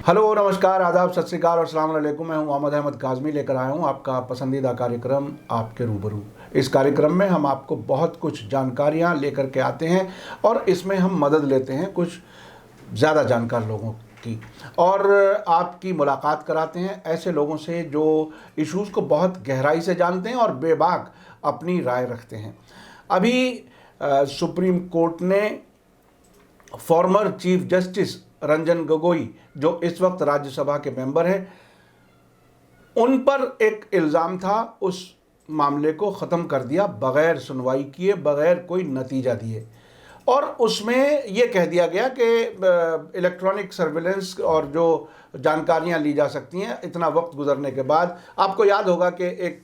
Hello, नमस्कार, आदाब, सत श्री अकाल और अस्सलाम वालेकुम। मैं हूं मोहम्मद अहमद काज़मी, लेकर आया हूं आपका पसंदीदा कार्यक्रम आपके रूबरू। इस कार्यक्रम में हम आपको बहुत कुछ जानकारियां लेकर के आते हैं और इसमें हम मदद लेते हैं कुछ ज़्यादा जानकार लोगों की, और आपकी मुलाकात कराते हैं ऐसे लोगों से जो इश्यूज़ को बहुत गहराई से जानते हैं और बेबाक अपनी राय रखते हैं। अभी सुप्रीम कोर्ट ने former chief justice Ranjan Gogoi, जो इस वक्त राज्यसभा के मेंबर हैं, उन पर एक इल्ज़ाम था, उस मामले को ख़त्म कर दिया बग़ैर सुनवाई किए, बग़ैर कोई नतीजा दिए। और उसमें ये कह दिया गया कि इलेक्ट्रॉनिक सर्विलेंस और जो जानकारियां ली जा सकती हैं इतना वक्त गुजरने के बाद, आपको याद होगा कि एक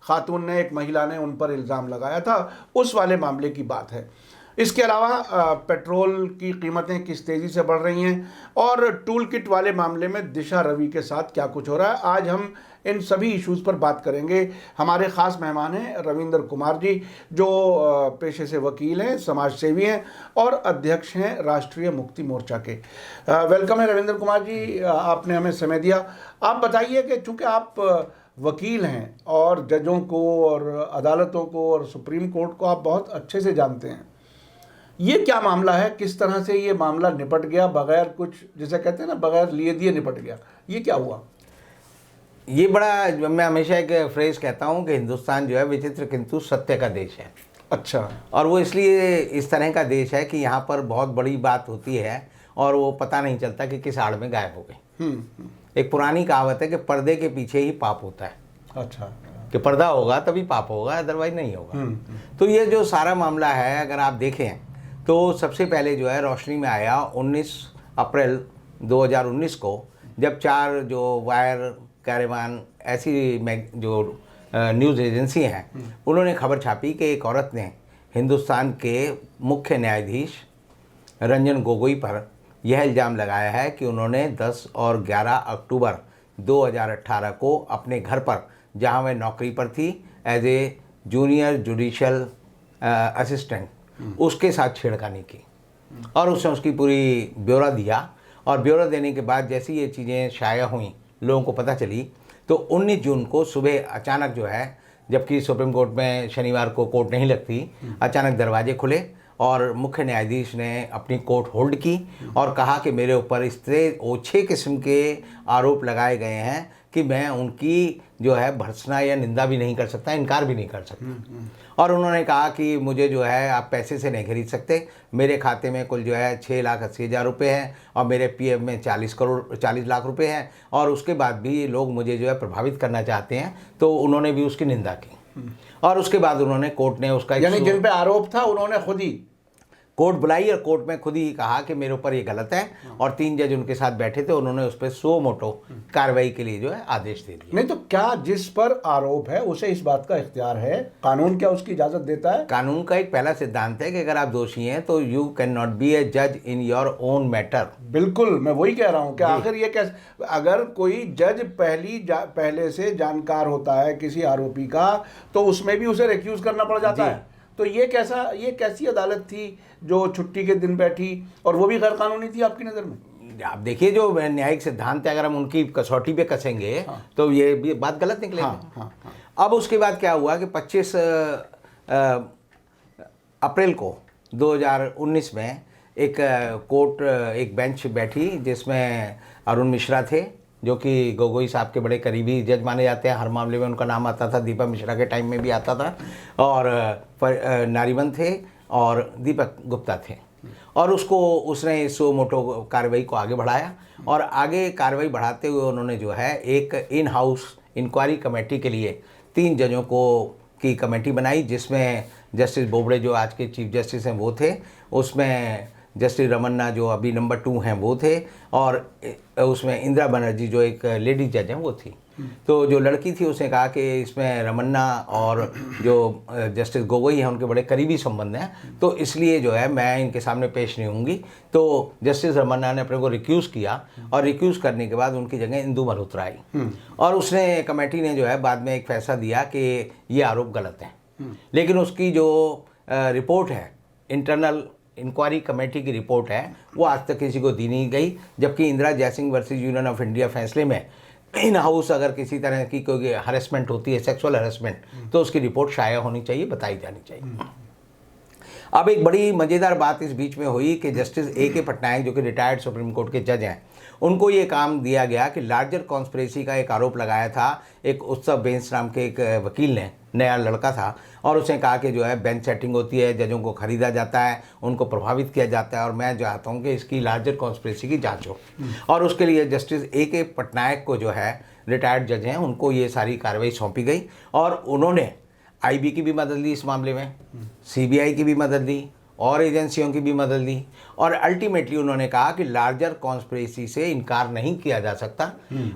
खातून ने, एक महिला ने उन पर इल्ज़ाम लगाया था, उस वाले मामले की बात है। इसके अलावा पेट्रोल की कीमतें किस तेज़ी से बढ़ रही हैं और टूल किट वाले मामले में दिशा रवि के साथ क्या कुछ हो रहा है, आज हम इन सभी इश्यूज़ पर बात करेंगे। हमारे ख़ास मेहमान हैं रविंद्र कुमार जी, जो पेशे से वकील हैं, समाज सेवी हैं और अध्यक्ष हैं राष्ट्रीय मुक्ति मोर्चा के। वेलकम है रविंद्र कुमार जी, आपने हमें समय दिया। आप बताइए कि चूँकि आप वकील हैं और जजों को और अदालतों को और सुप्रीम कोर्ट को आप बहुत अच्छे से जानते हैं, ये क्या मामला है, किस तरह से ये मामला निपट गया बगैर कुछ, जैसे कहते हैं ना, बगैर लिए दिए निपट गया, ये क्या हुआ? ये बड़ा, मैं हमेशा एक फ्रेज कहता हूँ कि हिंदुस्तान जो है विचित्र किंतु सत्य का देश है। अच्छा। और वो इसलिए इस तरह का देश है कि यहाँ पर बहुत बड़ी बात होती है और वो पता नहीं चलता कि किस आड़ में गायब हो गई। एक पुरानी कहावत है कि पर्दे के पीछे ही पाप होता है। अच्छा। कि पर्दा होगा तभी पाप होगा, अदरवाइज नहीं होगा। तो ये जो सारा मामला है, अगर आप देखें तो सबसे पहले जो है रोशनी में आया 19 अप्रैल 2019 को, जब 4 जो वायर कैरेवान ऐसी जो न्यूज़ एजेंसी हैं, उन्होंने खबर छापी कि एक औरत ने हिंदुस्तान के मुख्य न्यायाधीश रंजन गोगोई पर यह इल्ज़ाम लगाया है कि उन्होंने 10 और 11 अक्टूबर 2018 को अपने घर पर, जहां वह नौकरी पर थी as a junior judicial assistant, उसके साथ छेड़खानी की। और उसने उसकी पूरी ब्यौरा दिया। और ब्यौरा देने के बाद जैसी ये चीज़ें शाया हुई, लोगों को पता चली, तो 19 जून को सुबह अचानक जो है, जबकि सुप्रीम कोर्ट में शनिवार को कोर्ट नहीं लगती, अचानक दरवाजे खुले और मुख्य न्यायाधीश ने अपनी कोर्ट होल्ड की और कहा कि मेरे ऊपर इस तरह ओछे किस्म के आरोप लगाए गए हैं कि मैं उनकी जो है भर्त्सना या निंदा भी नहीं कर सकता, इनकार भी नहीं कर सकता। और उन्होंने कहा कि मुझे जो है आप पैसे से नहीं खरीद सकते, मेरे खाते में कुल जो है 6,80,000 रुपये हैं और मेरे पीएफ में 40 लाख रुपए हैं, और उसके बाद भी लोग मुझे जो है प्रभावित करना चाहते हैं। तो उन्होंने भी उसकी निंदा की। और उसके बाद उन्होंने, कोर्ट ने उसका, यानी जिन पे आरोप था उन्होंने खुद ही कोर्ट बुलाई और कोर्ट में खुद ही कहा कि मेरे ऊपर ये गलत है। और 3 जज उनके साथ बैठे थे, उन्होंने उस पर सो मोटो कार्रवाई के लिए जो है आदेश दे दिया। नहीं तो क्या जिस पर आरोप है उसे इस बात का इख्तियार है? कानून क्या उसकी इजाज़त देता है? कानून का एक पहला सिद्धांत है कि अगर आप दोषी हैं तो यू कैन नॉट बी ए जज इन योर ओन मैटर। बिल्कुल, मैं वही कह रहा हूँ कि आखिर ये कैसे, अगर कोई जज पहले से जानकार होता है किसी आरोपी का, तो उसमें भी उसे रिक्यूज करना पड़ जाता है। तो ये कैसी अदालत थी जो छुट्टी के दिन बैठी, और वो भी गैर कानूनी थी आपकी नज़र में? आप देखिए, जो न्यायिक सिद्धांत है, अगर हम उनकी कसौटी पे कसेंगे तो ये भी बात गलत निकलेगी। अब उसके बाद क्या हुआ कि 25 अप्रैल को 2019 में एक कोर्ट, एक बेंच बैठी जिसमें अरुण मिश्रा थे, जो कि गोगोई साहब के बड़े करीबी जज माने जाते हैं। हर मामले में उनका नाम आता था, दीपक मिश्रा के टाइम में भी आता था। और नारीवन थे और दीपक गुप्ता थे। और उसने सो मोटो कार्रवाई को आगे बढ़ाया। और आगे कार्रवाई बढ़ाते हुए उन्होंने जो है एक इन हाउस इंक्वायरी कमेटी के लिए 3 जजों की कमेटी बनाई, जिसमें जस्टिस बोबड़े, जो आज के चीफ जस्टिस हैं, वो थे। उसमें जस्टिस रमन्ना, जो अभी नंबर 2 हैं, वो थे। और उसमें इंदिरा बनर्जी, जो एक लेडी जज हैं, वो थी। तो जो लड़की थी उसने कहा कि इसमें रमन्ना और जो जस्टिस गोगोई हैं उनके बड़े करीबी संबंध हैं, तो इसलिए जो है मैं इनके सामने पेश नहीं होंगी। तो जस्टिस रमन्ना ने अपने को रिक्यूज़ किया, और रिक्यूज़ करने के बाद उनकी जगह इंदु मल्होत्रा आई। और उसने, कमेटी ने जो है बाद में एक फैसला दिया कि ये आरोप गलत हैं। लेकिन उसकी जो रिपोर्ट है, इंटरनल इंक्वायरी कमेटी की रिपोर्ट है वो आज तक किसी को दी नहीं गई, जबकि Indira Jaising versus union of India फैसले में इन हाउस अगर किसी तरह की कोई हरेसमेंट होती है, सेक्सुअल हरेसमेंट, तो उसकी रिपोर्ट शाया होनी चाहिए, बताई जानी चाहिए। अब एक बड़ी मज़ेदार बात इस बीच में हुई कि जस्टिस A.K. पटनायक जो कि रिटायर्ड सुप्रीम कोर्ट के जज हैं, उनको ये काम दिया गया कि लार्जर कॉन्स्पिरेसी का एक आरोप लगाया था एक उत्सव बेंस नाम के एक वकील ने, नया लड़का था, और उसने कहा कि जो है बेंच सेटिंग होती है, जजों को ख़रीदा जाता है, उनको प्रभावित किया जाता है, और मैं चाहता हूँ कि इसकी लार्जर कॉन्स्पिरेसी की जांच हो। और उसके लिए जस्टिस A.K. पटनायक को जो है रिटायर्ड जज हैं, उनको ये सारी कार्रवाई सौंपी गई, और उन्होंने IB की भी मदद ली इस मामले में, CBI की भी मदद ली, और एजेंसियों की भी मदद ली, और अल्टीमेटली उन्होंने कहा कि लार्जर कॉन्स्पिरेसी से इनकार नहीं किया जा सकता।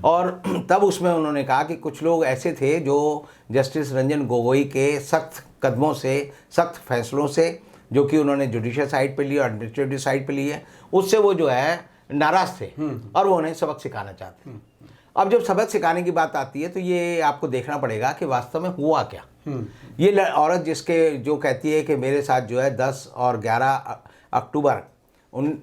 और तब उसमें उन्होंने कहा कि कुछ लोग ऐसे थे जो जस्टिस रंजन गोगोई के सख्त कदमों से, सख्त फैसलों से, जो कि उन्होंने जुडिशियल साइड पे लिए और एडमिनिस्ट्रेटिव साइड पे लिए, उससे वो जो है नाराज़ थे और वो उन्हें सबक सिखाना चाहते हैं। अब जब सबक सिखाने की बात आती है तो ये आपको देखना पड़ेगा कि वास्तव में हुआ क्या। ये औरत जिसके जो कहती है कि मेरे साथ जो है 10 और 11 अक्टूबर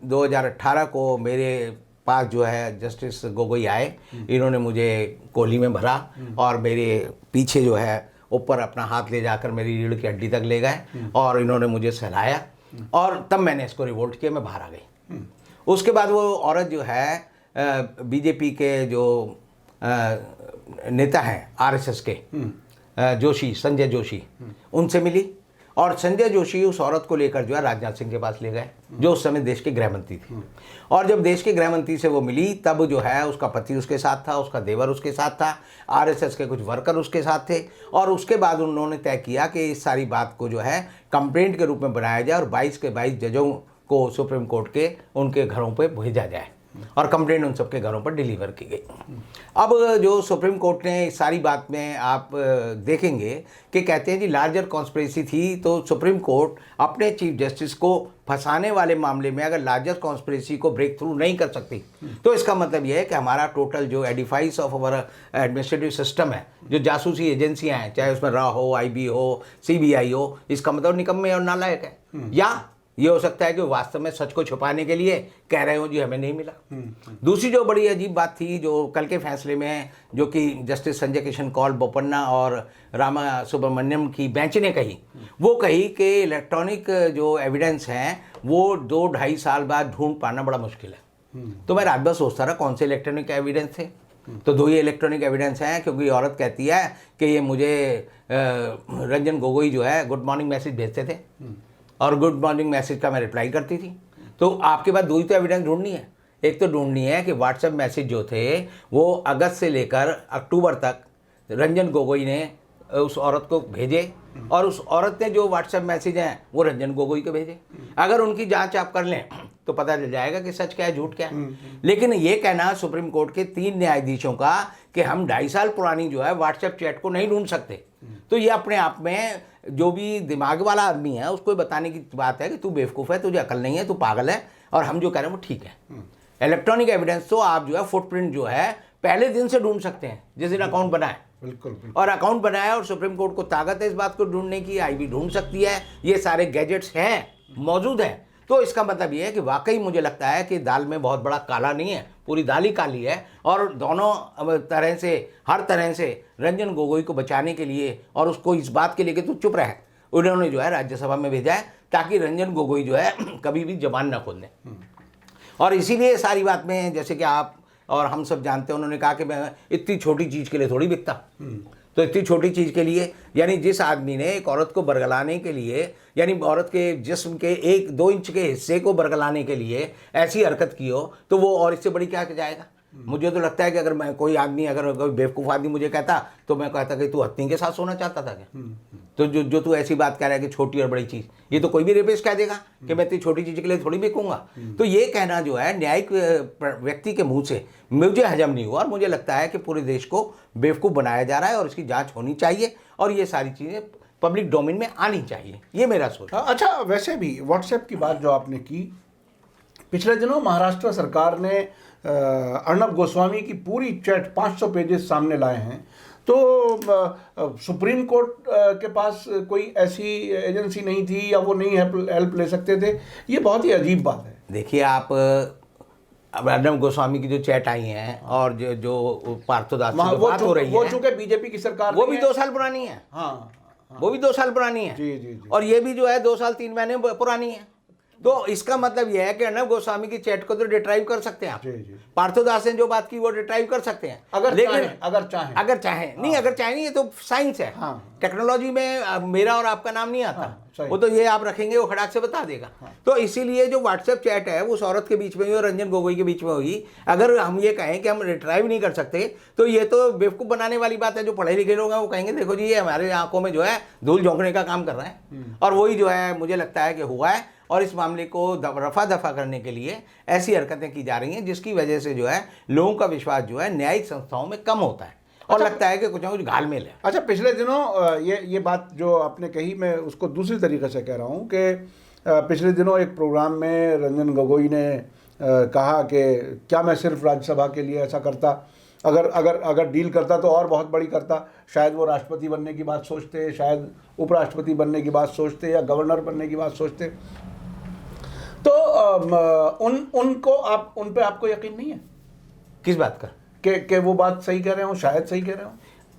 2018 को मेरे पास जो है जस्टिस गोगोई आए, इन्होंने मुझे कोहली में भरा और मेरे पीछे जो है ऊपर अपना हाथ ले जाकर मेरी रीढ़ की हड्डी तक ले गए और इन्होंने मुझे सहलाया, और तब मैंने इसको रिवोल्ट किया, मैं बाहर आ गई। उसके बाद वो औरत जो है बीजेपी के जो नेता हैं RSS के जोशी, संजय जोशी, उनसे मिली, और संजय जोशी उस औरत को लेकर जो है राजनाथ सिंह के पास ले गए, जो उस समय देश के गृह मंत्री थी। और जब देश के गृह मंत्री से वो मिली तब जो है उसका पति उसके साथ था, उसका देवर उसके साथ था, RSS के कुछ वर्कर उसके साथ थे, और उसके बाद उन्होंने तय किया कि इस सारी बात को जो है कंप्लेंट के रूप में बनाया जाए और 22 के 22 जजों को सुप्रीम कोर्ट के उनके घरों पर भेजा जाए, और कंप्लेंट उन सबके घरों पर डिलीवर की गई। अब जो सुप्रीम कोर्ट ने इस सारी बात में आप देखेंगे कि कहते हैं जी लार्जर कॉन्स्पिरेसी थी, तो सुप्रीम कोर्ट अपने चीफ जस्टिस को फंसाने वाले मामले में अगर लार्जर कॉन्स्पिरेसी को ब्रेक थ्रू नहीं कर सकती, तो इसका मतलब यह है कि हमारा टोटल जो edifice of our administrative system है, जो जासूसी एजेंसियां हैं, चाहे उसमें RA हो, IB हो, CBI हो, इसका मतलब निकम्मे और नालायक है। या ये हो सकता है कि वास्तव में सच को छुपाने के लिए कह रहे हो जी हमें नहीं मिला। दूसरी जो बड़ी अजीब बात थी जो कल के फैसले में, जो कि जस्टिस संजय किशन कौल बोपन्ना और रामा सुब्रमण्यम की बेंच ने कही, वो कही कि इलेक्ट्रॉनिक जो एविडेंस हैं वो 2-2.5 साल बाद ढूंढ पाना बड़ा मुश्किल है। तो मैं रात भर सोचता रहा कौन से इलेक्ट्रॉनिक एविडेंस थे, तो 2 ही इलेक्ट्रॉनिक एविडेंस हैं, क्योंकि औरत कहती है कि ये मुझे रंजन गोगोई जो है गुड मॉर्निंग मैसेज भेजते थे और गुड मॉर्निंग मैसेज का मैं रिप्लाई करती थी। तो आपके पास 2 ही तो एविडेंस ढूंढनी है। एक तो ढूंढनी है कि व्हाट्सएप मैसेज जो थे वो अगस्त से लेकर अक्टूबर तक रंजन गोगोई ने उस औरत को भेजे, और उस औरत ने जो व्हाट्सएप मैसेज हैं वो रंजन गोगोई को भेजे। अगर उनकी जांच आप कर लें तो पता चल जाएगा कि सच क्या है, झूठ क्या है। लेकिन ये कहना सुप्रीम कोर्ट के 3 न्यायाधीशों का कि हम 2.5 साल पुरानी जो है व्हाट्सएप चैट को नहीं ढूंढ सकते, तो ये अपने आप में जो भी दिमाग वाला आदमी है उसको बताने की बात है कि तू बेवकूफ़ है, तुझे अकल नहीं है, तू पागल है, और हम जो कह रहे हैं वो ठीक है। इलेक्ट्रॉनिक एविडेंस तो आप जो है फुटप्रिंट जो है पहले दिन से ढूंढ सकते हैं, जिस दिन अकाउंट बनाए। बिल्कुल। और अकाउंट बनाया और सुप्रीम कोर्ट को ताकत है इस बात को ढूंढने की, IB ढूंढ सकती है, ये सारे गैजेट्स हैं, मौजूद हैं। तो इसका मतलब ये है कि वाकई मुझे लगता है कि दाल में बहुत बड़ा काला नहीं है, पूरी दाल ही काली है, और दोनों तरह से, हर तरह से रंजन गोगोई को बचाने के लिए और उसको इस बात के लिए कि तू चुप रहे, उन्होंने जो है राज्यसभा में भेजा है ताकि रंजन गोगोई जो है कभी भी जबान ना खोल दें। और इसीलिए सारी बात में, जैसे कि आप और हम सब जानते हैं, उन्होंने कहा कि मैं इतनी छोटी चीज़ के लिए थोड़ी बिकता। तो इतनी छोटी चीज़ के लिए, यानी जिस आदमी ने एक औरत को बरगलाने के लिए, यानी औरत के जिस्म के 1-2 इंच के हिस्से को बरगलाने के लिए ऐसी हरकत की हो, तो वो और इससे बड़ी क्या जाएगा। मुझे तो लगता है कि अगर मैं कोई आदमी, अगर कोई बेवकूफ़ आदमी मुझे कहता, तो मैं कहता कि तू हत्नी के साथ सोना चाहता था क्या। तो जो तू ऐसी बात कह रहा है कि छोटी और बड़ी चीज़, ये तो कोई भी रेपिस्ट कह देगा कि मैं इतनी छोटी चीज़ के लिए थोड़ी बिकूंगा। तो ये कहना जो है न्यायिक व्यक्ति के मुंह से मुझे हजम नहीं हुआ, और मुझे लगता है कि पूरे देश को बेवकूफ़ बनाया जा रहा है और इसकी जाँच होनी चाहिए और ये सारी चीज़ें पब्लिक डोमेन में आनी चाहिए, ये मेरा सोच। अच्छा, वैसे भी व्हाट्सएप की बात जो आपने की, पिछले दिनों महाराष्ट्र सरकार ने अर्णब गोस्वामी की पूरी चैट 500 पेजेस सामने लाए हैं, तो सुप्रीम कोर्ट के पास कोई ऐसी एजेंसी नहीं थी या वो नहीं हेल्प ले सकते थे? ये बहुत ही अजीब बात है। देखिए आप अब अर्नब गोस्वामी की जो चैट आई हैं और जो पार्थोदास से जो बात हो रही है, वो चूंकि बीजेपी की सरकार वो भी 2 साल पुरानी है। हाँ, वो भी 2 साल पुरानी है। जी। और ये भी जो है 2 साल 3 महीने पुरानी है। तो इसका मतलब यह है कि अर्नब गोस्वामी की चैट को तो डिट्राइव कर सकते हैं आप। जी। पार्थोदास ने जो बात की वो डिट्राइव कर सकते हैं, अगर चाहें नहीं, ये तो साइंस है। हाँ। टेक्नोलॉजी में मेरा और आपका नाम नहीं आता। हाँ, वो तो ये आप रखेंगे, वो खड़ाक से बता देगा। हाँ। तो इसीलिए जो व्हाट्सएप चैट है वो उस औरत के बीच में हुई और रंजन गोगोई के बीच में हुई। अगर हम ये कहें कि हम रिट्राइव नहीं कर सकते तो ये तो बेवकूफ़ बनाने वाली बात है। जो पढ़े लिखे लोग हैं वो कहेंगे देखो जी ये हमारे आंखों में जो है धूल झोंकने का काम कर रहा है। और वही जो है मुझे लगता है कि हुआ है। और इस मामले को रफा दफा करने के लिए ऐसी हरकतें की जा रही हैं जिसकी वजह से जो है लोगों का विश्वास जो है न्यायिक संस्थाओं में कम होता है और लगता है कि कुछ ना कुछ घालमेल है। अच्छा, पिछले दिनों ये बात जो आपने कही, मैं उसको दूसरी तरीके से कह रहा हूँ कि पिछले दिनों एक प्रोग्राम में रंजन गोगोई ने कहा कि क्या मैं सिर्फ राज्यसभा के लिए ऐसा करता, अगर डील करता तो और बहुत बड़ी करता। शायद वो राष्ट्रपति बनने की बात सोचते, शायद उपराष्ट्रपति बनने की बात सोचते या गवर्नर बनने की बात सोचते। तो उन पे आपको यकीन नहीं है? किस बात का? कि वो बात सही कह रहे हो, शायद सही कह रहे हो?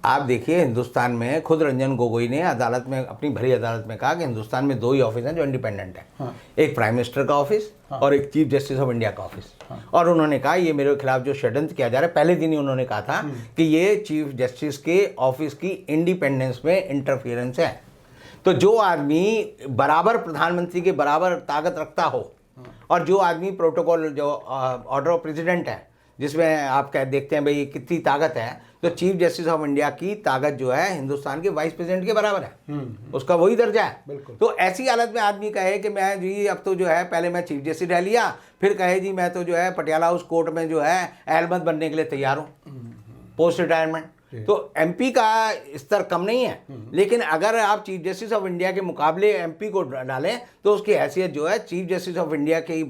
आप देखिए हिंदुस्तान में खुद रंजन गोगोई ने अदालत में, अपनी भरी अदालत में कहा कि हिंदुस्तान में 2 ही ऑफिस हैं जो इंडिपेंडेंट है। हाँ। एक प्राइम मिनिस्टर का ऑफिस और एक चीफ जस्टिस ऑफ इंडिया का ऑफिस। और उन्होंने कहा ये मेरे खिलाफ जो षड्यंत्र किया जा रहा है, पहले दिन ही उन्होंने कहा था कि ये चीफ जस्टिस के ऑफिस की इंडिपेंडेंस में इंटरफियरेंस है। तो जो आदमी बराबर प्रधानमंत्री के बराबर ताकत रखता हो और जो आदमी प्रोटोकॉल जो ऑर्डर ऑफ प्रेसिडेंट है जिसमें आप क्या देखते हैं भाई कितनी ताकत है, तो चीफ जस्टिस ऑफ इंडिया की ताकत जो है हिंदुस्तान के वाइस प्रेसिडेंट के बराबर है। उसका वही दर्जा है। तो ऐसी हालत में आदमी कहे कि मैं जी अब तो जो है पहले मैं चीफ जस्टिस रह लिया, फिर कहे जी मैं तो जो है पटियाला हाउस कोर्ट में जो है अहलमत बनने के लिए तैयार हूँ पोस्ट रिटायरमेंट। तो एमपी का स्तर कम नहीं है, लेकिन अगर आप चीफ जस्टिस ऑफ इंडिया के मुकाबले एमपी को डालें तो उसकी हैसियत जो है चीफ जस्टिस ऑफ इंडिया की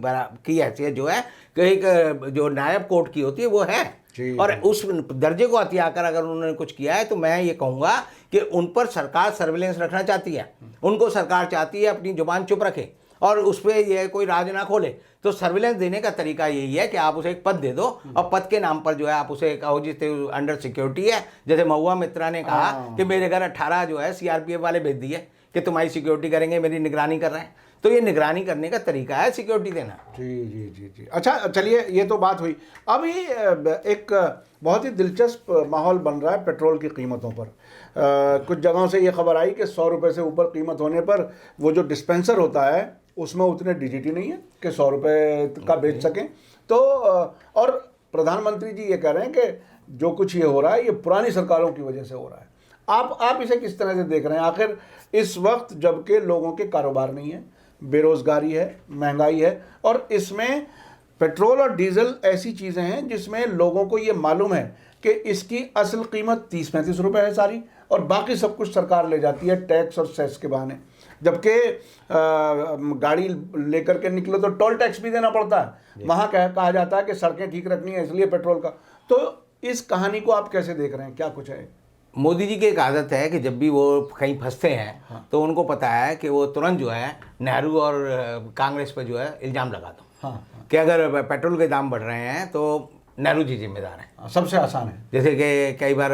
हैसियत जो है एक जो नायब कोर्ट की होती है वो है। और उस दर्जे को हथिया कर अगर उन्होंने कुछ किया है तो मैं ये कहूँगा कि उन पर सरकार सर्विलेंस रखना चाहती है। उनको सरकार चाहती है अपनी जुबान चुप रखे और उस पर यह कोई राज ना खोले। तो सर्विलेंस देने का तरीका यही है कि आप उसे एक पद दे दो और पद के नाम पर जो है आप उसे कहो जिससे अंडर सिक्योरिटी है। जैसे महुआ मित्रा ने कहा कि मेरे घर 18 जो है सीआरपीएफ वाले भेज दिए कि तुम्हारी सिक्योरिटी करेंगे, मेरी निगरानी कर रहे हैं। तो ये निगरानी करने का तरीका है सिक्योरिटी देना। जी। अच्छा चलिए, ये तो बात हुई। अभी एक बहुत ही दिलचस्प माहौल बन रहा है पेट्रोल की कीमतों पर। कुछ जगहों से ये खबर आई कि 100 रुपये से ऊपर कीमत होने पर वो जो डिस्पेंसर होता है उसमें उतने डीजीटी नहीं है कि 100 रुपये का बेच सकें। तो और प्रधानमंत्री जी ये कह रहे हैं कि जो कुछ ये हो रहा है ये पुरानी सरकारों की वजह से हो रहा है। आप इसे किस तरह से देख रहे हैं? आखिर इस वक्त जबकि लोगों के कारोबार नहीं है, बेरोज़गारी है, महंगाई है, और इसमें पेट्रोल और डीजल ऐसी चीज़ें हैं जिसमें लोगों को ये मालूम है कि इसकी असल कीमत 30-35 रुपये है सारी, और बाकी सब कुछ सरकार ले जाती है टैक्स और सेस के बहाने। जबकि गाड़ी लेकर के निकलो तो टोल टैक्स भी देना पड़ता है। वहाँ कहा जाता है कि सड़कें ठीक रखनी है इसलिए पेट्रोल का। तो इस कहानी को आप कैसे देख रहे हैं, क्या कुछ है? मोदी जी की एक आदत है कि जब भी वो कहीं फंसते हैं तो उनको पता है कि वो तुरंत जो है नेहरू और कांग्रेस पर जो है इल्ज़ाम लगा दो कि अगर पेट्रोल के दाम बढ़ रहे हैं तो नेहरू जी जिम्मेदार हैं। सबसे आसान है। जैसे कि कई बार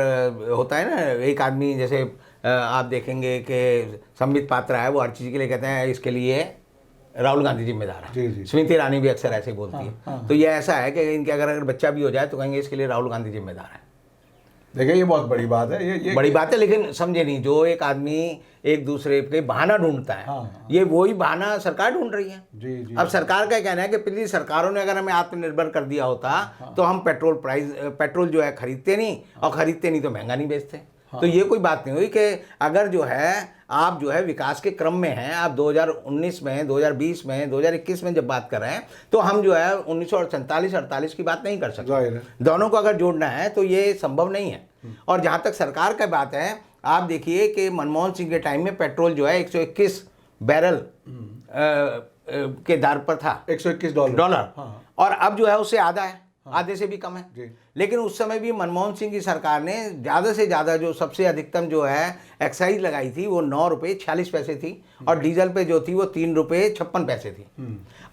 होता है ना, एक आदमी जैसे आप देखेंगे कि संबित पात्रा है, वो हर चीज़ के लिए कहते हैं इसके लिए राहुल गांधी जिम्मेदार है। स्मृति ईरानी भी अक्सर ऐसे बोलती है। तो ये ऐसा है कि इनके अगर बच्चा भी हो जाए तो कहेंगे इसके लिए राहुल गांधी जिम्मेदार है। देखिए ये बहुत बड़ी बात है, ये बड़ी बात है, लेकिन समझे नहीं, जो एक आदमी एक दूसरे पे बहाना ढूंढता है, ये वही बहाना सरकार ढूंढ रही है। जी। अब सरकार का कहना है कि पिछली सरकारों ने अगर हमें आत्मनिर्भर कर दिया होता तो हम पेट्रोल जो है खरीदते नहीं, और खरीदते नहीं तो महंगा नहीं बेचते। तो ये कोई बात नहीं हुई कि अगर जो है आप जो है विकास के क्रम में हैं, आप 2019 में, 2020 में, 2021 में जब बात कर रहे हैं तो हम जो है 1947-48 की बात नहीं कर सकते। दोनों को अगर जोड़ना है तो ये संभव नहीं है। और जहाँ तक सरकार का बात है, आप देखिए कि मनमोहन सिंह के टाइम में पेट्रोल जो है 121 बैरल के दर पर था, $121, और अब जो है उससे आधा है। आधे से भी कम है। जी। लेकिन उस समय भी मनमोहन सिंह की सरकार ने ज़्यादा से ज़्यादा जो सबसे अधिकतम जो है एक्साइज लगाई थी वो 9 रुपये 46 पैसे थी, और डीजल पे जो थी वो 3 रुपये 56 पैसे थी।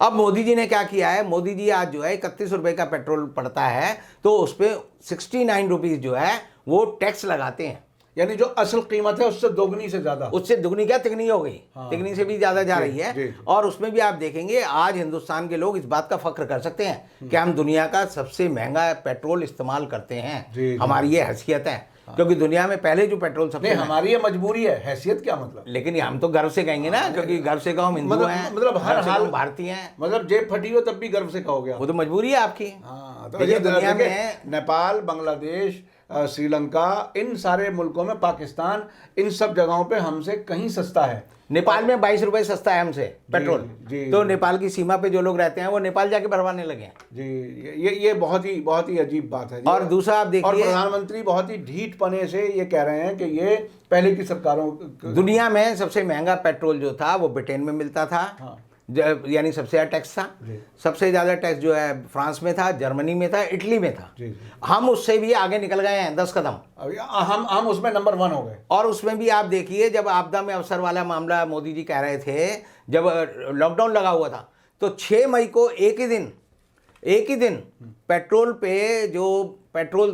अब मोदी जी ने क्या किया है, मोदी जी आज जो है 31 रुपये का पेट्रोल पड़ता है तो उस पर 69 रुपीज़ जो है वो टैक्स लगाते हैं। यानी जो असल कीमत है उससे दोगुनी से ज्यादा, उससे दुगनी क्या तिगनी हो गई, हाँ। तिगनी से भी ज्यादा जा रही है। जी। और उसमें भी आप देखेंगे आज हिंदुस्तान के लोग इस बात का फख्र कर सकते हैं कि हम दुनिया का सबसे महंगा पेट्रोल इस्तेमाल करते हैं। जी। हमारी ये हैसियत है, क्योंकि दुनिया में पहले जो पेट्रोल सबसे नहीं, हमारी ये मजबूरी है। हैसियत क्या मतलब? लेकिन ये हम तो गर्व से कहेंगे ना, क्योंकि गर्व से कहो हम हिंदू हैं, मतलब हर गर्व से हाल कहो भारतीय हैं। मतलब जेब फटी हो तब भी गर्व से कहोगे आप। वो तो मजबूरी है आपकी। हाँ, तो देखिए ये दुनिया में देखिए, नेपाल, बांग्लादेश, श्रीलंका, इन सारे मुल्कों में, पाकिस्तान, इन सब जगहों पे हमसे कहीं सस्ता है। नेपाल में 22 रुपए सस्ता है हमसे पेट्रोल। जी। तो नेपाल की सीमा पे जो लोग रहते हैं वो नेपाल जाके भरवाने लगे हैं। जी, ये बहुत ही अजीब बात है जी। और दूसरा आप और देखिए, प्रधानमंत्री बहुत ही ढीठ पने से ये कह रहे हैं कि ये पहले की सरकारों दुनिया में सबसे महंगा पेट्रोल जो था वो ब्रिटेन में मिलता था। हाँ। यानी सबसे ज़्यादा टैक्स था। जी। सबसे ज़्यादा टैक्स जो है फ्रांस में था, जर्मनी में था, इटली में था। जी। हम उससे भी आगे निकल गए हैं 10 कदम। अभी हम उसमें नंबर 1 हो गए। और उसमें भी आप देखिए, जब आपदा में अवसर वाला मामला मोदी जी कह रहे थे, जब लॉकडाउन लगा हुआ था तो 6 मई को एक ही दिन पेट्रोल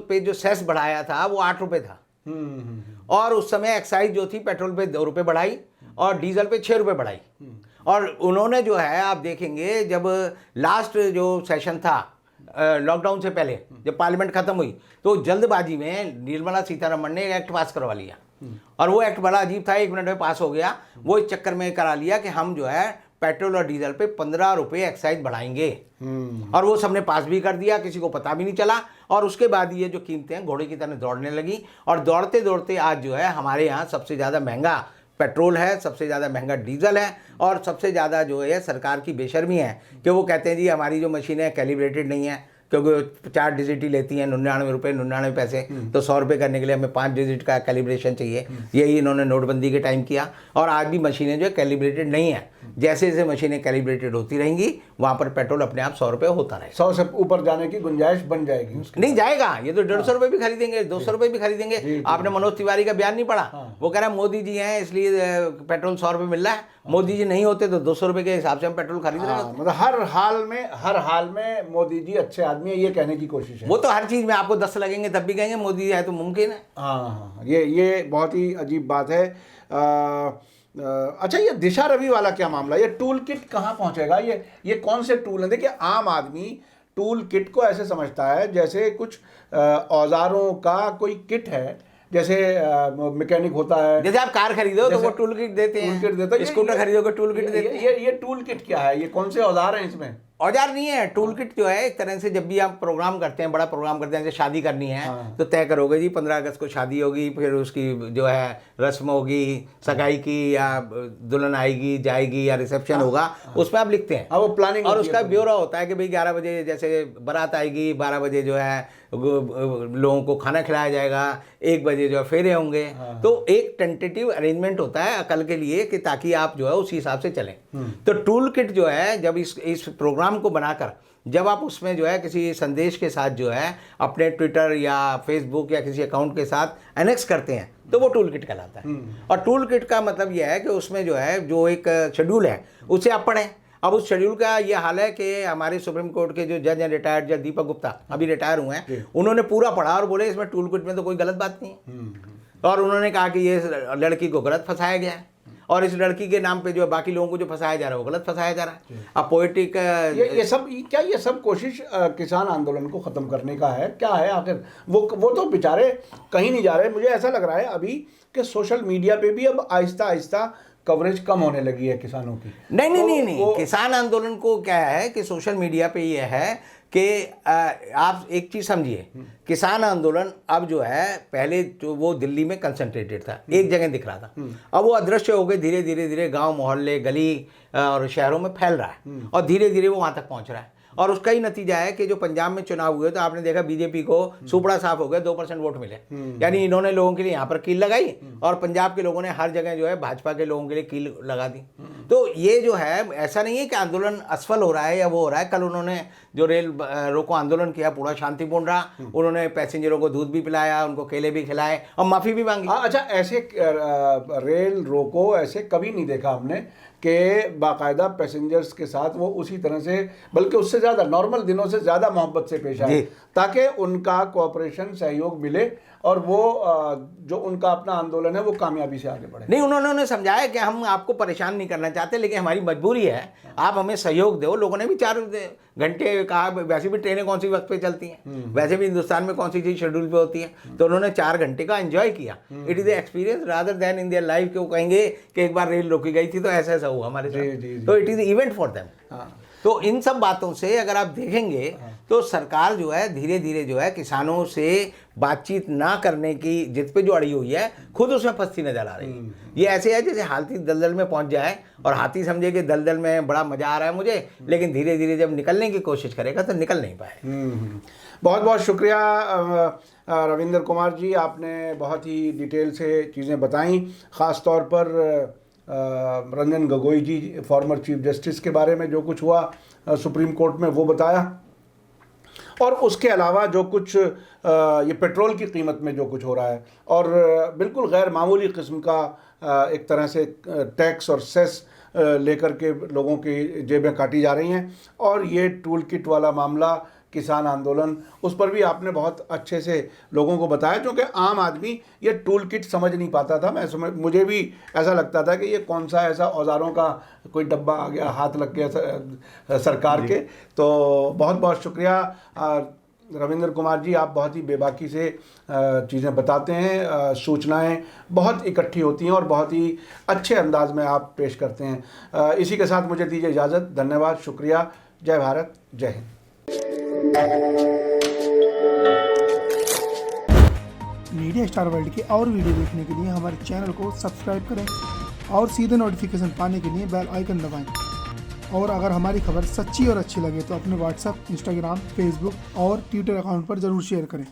पे जो सेस बढ़ाया था वो 8 रुपये था। और उस समय एक्साइज जो थी पेट्रोल पे 2 रुपये बढ़ाई और डीजल पे 6 रुपये बढ़ाई। और उन्होंने जो है आप देखेंगे, जब लास्ट जो सेशन था लॉकडाउन से पहले, जब पार्लियामेंट खत्म हुई तो जल्दबाजी में निर्मला सीतारमण ने एक एक्ट पास करवा लिया। और वो एक्ट बड़ा अजीब था, 1 मिनट में पास हो गया। वो इस चक्कर में करा लिया कि हम जो है पेट्रोल और डीजल पे 15 रुपये एक्साइज बढ़ाएंगे। और वो सबने पास भी कर दिया, किसी को पता भी नहीं चला। और उसके बाद ये जो कीमतें हैं घोड़े की तरह दौड़ने लगी, और दौड़ते दौड़ते आज जो है हमारे यहाँ सबसे ज़्यादा महंगा पेट्रोल है, सबसे ज़्यादा महंगा डीजल है, और सबसे ज़्यादा जो है सरकार की बेशर्मी है कि वो कहते हैं जी हमारी जो मशीनें कैलिब्रेटेड नहीं है, क्योंकि 4 डिजिट ही लेती हैं, 99 रुपये 99 पैसे। तो 100 रुपये करने के लिए हमें 5 डिजिट का कैलिब्रेशन चाहिए। यही इन्होंने नोटबंदी के टाइम किया। और आज भी मशीनें जो है कैलिब्रेटेड नहीं है। जैसे जैसे मशीनें कैलिब्रेटेड होती रहेंगी वहाँ पर पेट्रोल अपने आप 100 रुपये होता रहेगा। 100 से ऊपर जाने की गुंजाइश बन जाएगी उसकी। नहीं जाएगा, ये तो 150 रुपये भी खरीदेंगे, 200 रुपये भी खरीदेंगे। आपने मनोज तिवारी का बयान नहीं पढ़ा? वो कह रहा है मोदी जी हैं इसलिए पेट्रोल 100 रुपये मिल रहा है। मोदी जी नहीं होते तो 200 रुपये के हिसाब से हम पेट्रोल खरीद रहे हैं। मतलब हर हाल में मोदी जी अच्छे आदमी है, ये कहने की कोशिश है। वो तो हर चीज़ में आपको 10 लगेंगे तब भी कहेंगे मोदी जी है तो मुमकिन है। हाँ, ये बहुत ही अजीब बात है। अच्छा, ये दिशा रवि वाला क्या मामला, ये टूल किट कहाँ पहुँचेगा? ये कौन से टूल हैं? देखिए, आम आदमी टूल किट को ऐसे समझता है जैसे कुछ औजारों का कोई किट है, जैसे मैकेनिक होता है। जैसे आप कार खरीदो तो वो टूल किट देते हैं, टूल किट देता है। स्कूटर खरीदोगे टूल किट देते हैं। ये टूल किट क्या है? ये कौन से औजार हैं इसमें? औजार नहीं है, टूल किट जो है एक तरह से जब भी आप प्रोग्राम करते हैं, बड़ा प्रोग्राम करते हैं, जैसे शादी करनी है तो तय करोगे जी 15 अगस्त को शादी होगी, फिर उसकी जो है रस्म होगी सगाई की, या दुल्हन आएगी जाएगी, या रिसेप्शन होगा, उसमें आप लिखते हैं। वो प्लानिंग और उसका ब्यौरा होता है कि भाई 11 बजे जैसे बारात आएगी, 12 बजे जो है लोगों को खाना खिलाया जाएगा, 1 बजे जो है फेरे होंगे। तो एक टेंटेटिव अरेंजमेंट होता है अकल के लिए कि ताकि आप जो है उसी हिसाब से चलें। तो टूल किट जो है जब इस प्रोग्राम को बनाकर जब आप उसमें जो है किसी संदेश के साथ जो है अपने ट्विटर या फेसबुक या किसी अकाउंट के साथ एनेक्स करते हैं तो वो टूल किट कहलाता है। और टूल किट का मतलब यह है कि उसमें जो है जो एक शेड्यूल है उसे आप पढ़ें। अब उस शेड्यूल का ये हाल है कि हमारे सुप्रीम कोर्ट के जो जज हैं रिटायर्ड जज दीपक गुप्ता अभी रिटायर हुए हैं, उन्होंने पूरा पढ़ा और बोले इसमें टूल किट में तो कोई गलत बात नहीं है। और उन्होंने कहा कि ये लड़की को गलत फंसाया गया है, और इस लड़की के नाम पे जो बाकी लोगों को जो फंसाया जा रहा है वो गलत फंसाया जा रहा है। अब पोएटिक ये सब कोशिश किसान आंदोलन को ख़त्म करने का है क्या है आखिर? वो तो बेचारे कहीं नहीं जा रहे। मुझे ऐसा लग रहा है अभी कि सोशल मीडिया पे भी अब आहिस्ता आहिस्ता कवरेज कम होने लगी है किसानों की। नहीं, किसान आंदोलन को क्या है कि सोशल मीडिया पे ये है कि आप एक चीज़ समझिए, किसान आंदोलन अब जो है पहले जो वो दिल्ली में कंसंट्रेटेड था, एक जगह दिख रहा था, अब वो अदृश्य हो गए, धीरे धीरे गांव मोहल्ले गली और शहरों में फैल रहा है और धीरे धीरे वो वहाँ तक पहुँच रहा है। और उसका ही नतीजा है कि जो पंजाब में चुनाव हुए तो आपने देखा बीजेपी को सुपड़ा साफ हो गया, 2% वोट मिले। यानी इन्होंने लोगों के लिए यहाँ पर कील लगाई और पंजाब के लोगों ने हर जगह जो है भाजपा के लोगों के लिए कील लगा दी। तो ये जो है, ऐसा नहीं है कि आंदोलन असफल हो रहा है या वो हो रहा है। कल उन्होंने जो रेल रोको आंदोलन किया पूरा शांतिपूर्ण रहा, उन्होंने पैसेंजरों को दूध भी पिलाया, उनको केले भी खिलाए और माफ़ी भी मांगी। अच्छा, ऐसे रेल रोको ऐसे कभी नहीं देखा हमने कि बाकायदा पैसेंजर्स के साथ वो उसी तरह से, बल्कि उससे ज़्यादा नॉर्मल दिनों से ज़्यादा मोहब्बत से पेश आए, ताकि उनका कोऑपरेशन सहयोग मिले और वो जो उनका अपना आंदोलन है वो कामयाबी से आगे बढ़े। नहीं, उन्होंने समझाया कि हम आपको परेशान नहीं करना चाहते, लेकिन हमारी मजबूरी है, आप हमें सहयोग दो। लोगों ने भी 4 घंटे कहा, वैसे भी ट्रेनें कौन सी वक्त पे चलती हैं, वैसे भी हिंदुस्तान में कौन सी चीज़ शेड्यूल पे होती है, तो उन्होंने 4 घंटे का एंजॉय किया। It is experience rather then in their life, कि वो कहेंगे कि एक बार रेल रोकी गई थी तो ऐसा ऐसा हुआ हमारे साथ, तो it is event for them. तो इन सब बातों से अगर आप देखेंगे तो सरकार जो है धीरे धीरे जो है किसानों से बातचीत ना करने की जिद पे जो अड़ी हुई है, खुद उसमें फंसती नजर आ रही है। ये ऐसे है जैसे हाथी दलदल में पहुंच जाए और हाथी समझे कि दलदल में बड़ा मजा आ रहा है मुझे, लेकिन धीरे धीरे जब निकलने की कोशिश करेगा तो निकल नहीं पाए। बहुत बहुत शुक्रिया रविंद्र कुमार जी, आपने बहुत ही डिटेल से चीज़ें बताई, ख़ास तौर पर रंजन गोगोई जी फॉर्मर चीफ जस्टिस के बारे में जो कुछ हुआ सुप्रीम कोर्ट में वो बताया, और उसके अलावा जो कुछ ये पेट्रोल की कीमत में जो कुछ हो रहा है और बिल्कुल गैर मामूली किस्म का एक तरह से टैक्स और सेस लेकर के लोगों की जेबें काटी जा रही हैं, और ये टूल किट वाला मामला, किसान आंदोलन, उस पर भी आपने बहुत अच्छे से लोगों को बताया, क्योंकि आम आदमी ये टूल किट समझ नहीं पाता था। मुझे भी ऐसा लगता था कि ये कौन सा ऐसा औजारों का कोई डब्बा आ गया, हाथ लग गया सरकार के। तो बहुत बहुत शुक्रिया रविंद्र कुमार जी, आप बहुत ही बेबाकी से चीज़ें बताते हैं, सूचनाएं बहुत इकट्ठी होती हैं और बहुत ही अच्छे अंदाज में आप पेश करते हैं। इसी के साथ मुझे दीजिए इजाज़त। धन्यवाद, शुक्रिया, जय भारत, जय हिंद। मीडिया स्टार वर्ल्ड के और वीडियो देखने के लिए हमारे चैनल को सब्सक्राइब करें और सीधे नोटिफिकेशन पाने के लिए बेल आइकन दबाएं। और अगर हमारी खबर सच्ची और अच्छी लगे तो अपने व्हाट्सएप, इंस्टाग्राम, फेसबुक और ट्विटर अकाउंट पर ज़रूर शेयर करें।